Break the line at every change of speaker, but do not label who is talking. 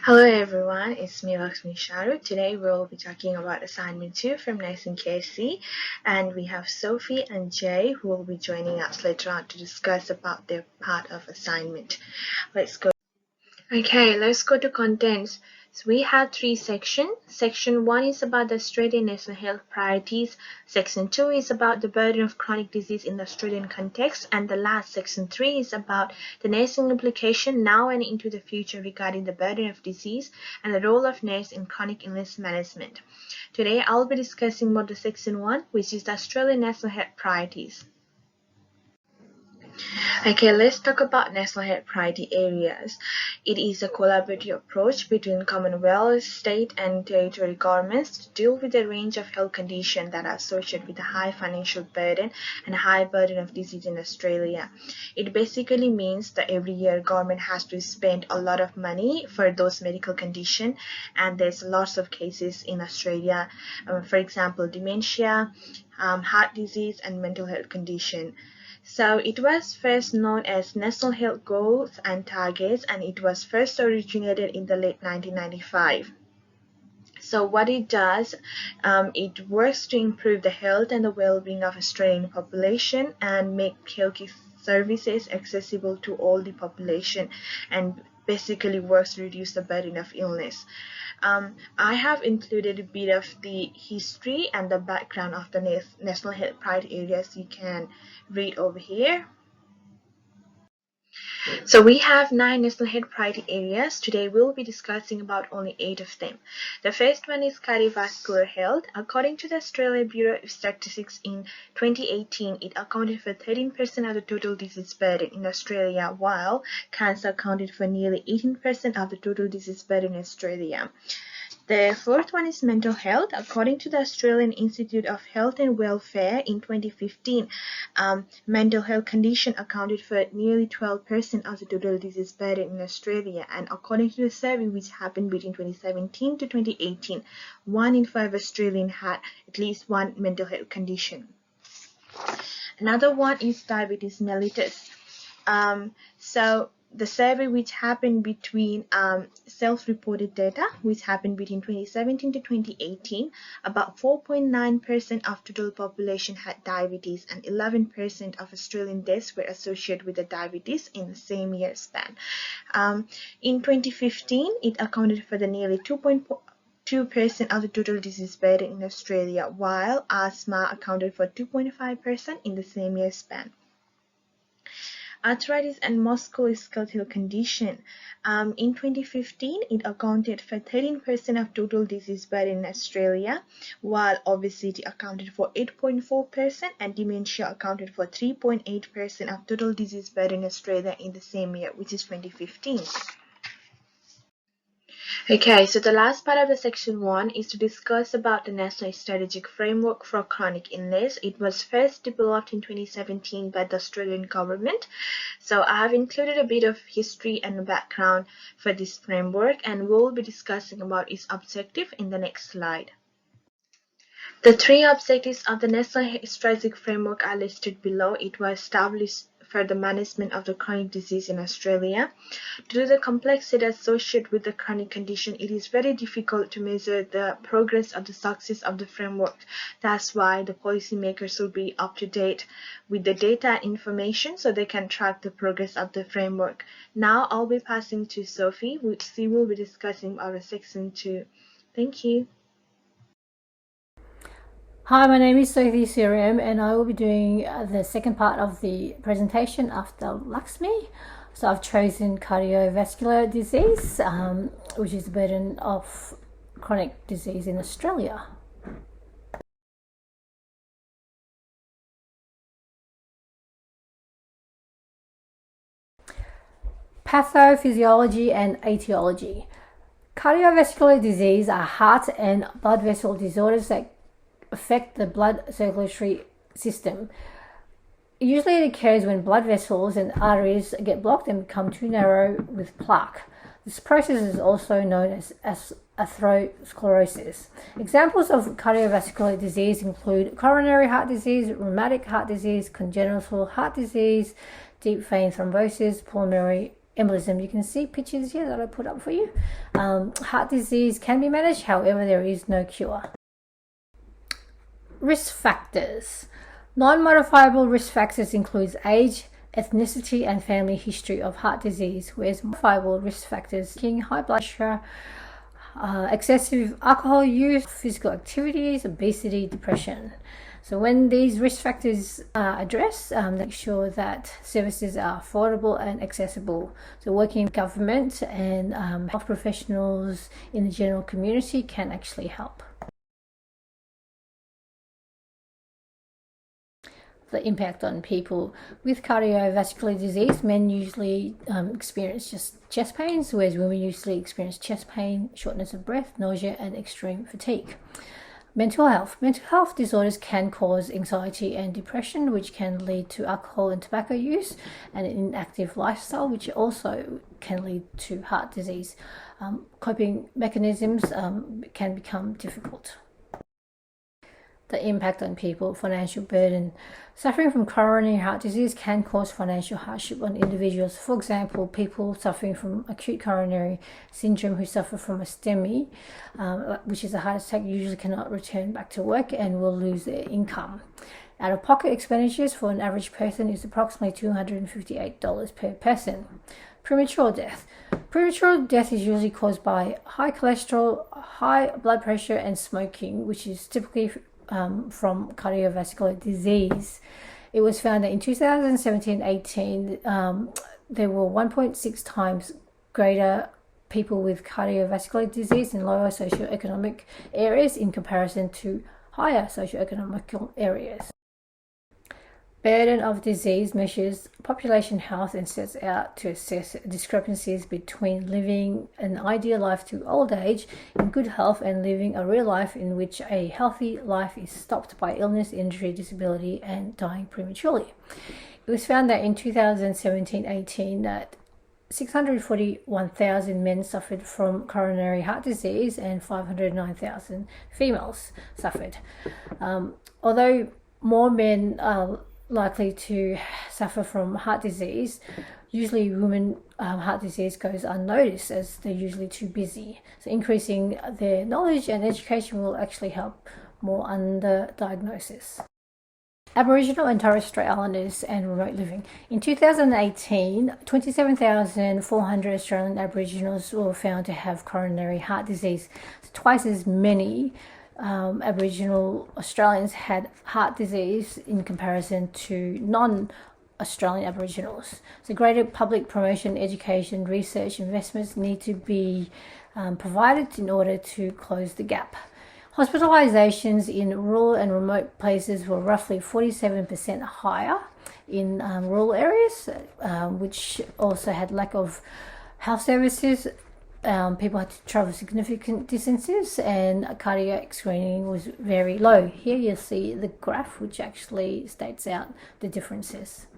Hello everyone, it's me Lakshmi Sharu. Today we'll be talking about assignment 2 from Nursing KC, and we have Sophie and Jay who will be joining us later on to discuss about their part of assignment. Let's go. Okay, let's go to contents. So we have 3 sections. Section 1 is about the Australian national health priorities. Section 2 is about the burden of chronic disease in the Australian context. And the last, Section 3, is about the nursing implication now and into the future regarding the burden of disease and the role of nurse in chronic illness management. Today, I'll be discussing about the Section 1, which is the Australian national health priorities. Okay, let's talk about national health priority areas. It is a collaborative approach between Commonwealth, state and territory governments to deal with a range of health conditions that are associated with a high financial burden and a high burden of disease in Australia. It basically means that every year government has to spend a lot of money for those medical conditions, and there's lots of cases in Australia, for example, dementia, heart disease and mental health condition. So it was first known as National Health Goals and Targets, and it was first originated in the late 1995. So what it does, it works to improve the health and the well-being of Australian population and make health services accessible to all the population, and basically works to reduce the burden of illness. I have included a bit of the history and the background of the National Health Priority Areas. You can read over here. So we have 9 national health priority areas. Today we'll be discussing about only 8 of them. The first one is cardiovascular health. According to the Australian Bureau of Statistics in 2018, it accounted for 13% of the total disease burden in Australia, while cancer accounted for nearly 18% of the total disease burden in Australia. The fourth one is mental health. According to the Australian Institute of Health and Welfare in 2015, mental health condition accounted for nearly 12% of the total disease burden in Australia. And according to the survey which happened between 2017 to 2018, 1 in 5 Australians had at least one mental health condition. Another one is diabetes mellitus. So the survey which happened between self-reported data which happened between 2017 to 2018, about 4.9% of total population had diabetes, and 11% of Australian deaths were associated with the diabetes in the same year span. In 2015, it accounted for the nearly 2% of the total disease burden in Australia, while asthma accounted for 2.5% in the same year span. Arthritis and musculoskeletal condition. In 2015, it accounted for 13% of total disease burden in Australia, while obesity accounted for 8.4% and dementia accounted for 3.8% of total disease burden in Australia in the same year, which is 2015. Okay, so the last part of the section 1 is to discuss about the National Strategic Framework for Chronic Illness. It was first developed in 2017 by the Australian government. So I have included a bit of history and background for this framework, and we'll be discussing about its objective in the next slide. The 3 objectives of the National Strategic Framework are listed below. It was established for the management of the chronic disease in Australia. Due to the complexity associated with the chronic condition, it is very difficult to measure the progress of the success of the framework. That's why the policymakers will be up to date with the data and information so they can track the progress of the framework. Now I'll be passing to Sophie, which she will be discussing our section 2. Thank you.
Hi, my name is Sophie Siriam, and I will be doing the second part of the presentation after Lakshmi. So I've chosen cardiovascular disease, which is the burden of chronic disease in Australia. Pathophysiology and etiology. Cardiovascular disease are heart and blood vessel disorders that affect the blood circulatory system. Usually it occurs when blood vessels and arteries get blocked and become too narrow with plaque. This process is also known as atherosclerosis. Examples of cardiovascular disease include coronary heart disease, rheumatic heart disease, congenital heart disease, deep vein thrombosis, pulmonary embolism. You can see pictures here that I put up for you. Heart disease can be managed, however, there is no cure. Risk factors. Non-modifiable risk factors include age, ethnicity, and family history of heart disease, whereas modifiable risk factors include high blood pressure, excessive alcohol use, physical activities, obesity, depression. So when these risk factors are addressed, make sure that services are affordable and accessible. So working with government and health professionals in the general community can actually help. The impact on people with cardiovascular disease. Men usually experience just chest pains, whereas women usually experience chest pain, shortness of breath, nausea, and extreme fatigue. Mental health. Mental health disorders can cause anxiety and depression, which can lead to alcohol and tobacco use and an inactive lifestyle, which also can lead to heart disease. Coping mechanisms can become difficult. The impact on people, financial burden. Suffering from coronary heart disease can cause financial hardship on individuals. For example, people suffering from acute coronary syndrome who suffer from a STEMI, which is a heart attack, usually cannot return back to work and will lose their income. Out-of-pocket expenditures for an average person is approximately $258 per person. Premature death. Premature death is usually caused by high cholesterol, high blood pressure, and smoking, which is typically from cardiovascular disease. It was found that in 2017-18, there were 1.6 times greater people with cardiovascular disease in lower socioeconomic areas in comparison to higher socioeconomic areas. Burden of disease measures population health and sets out to assess discrepancies between living an ideal life to old age in good health and living a real life in which a healthy life is stopped by illness, injury, disability, and dying prematurely. It was found that in 2017-18 that 641,000 men suffered from coronary heart disease and 509,000 females suffered. Although more men are likely to suffer from heart disease, usually women heart disease goes unnoticed as they're usually too busy. So increasing their knowledge and education will actually help more under diagnosis. Aboriginal and Torres Strait Islanders and remote living. In 2018, 27,400 Australian Aboriginals were found to have coronary heart disease. So twice as many Aboriginal Australians had heart disease in comparison to non-Australian Aboriginals. So greater public promotion, education, research, investments need to be provided in order to close the gap. Hospitalizations in rural and remote places were roughly 47% higher in rural areas, which also had lack of health services. People had to travel significant distances and cardiac screening was very low. Here you'll see the graph which actually states out the differences.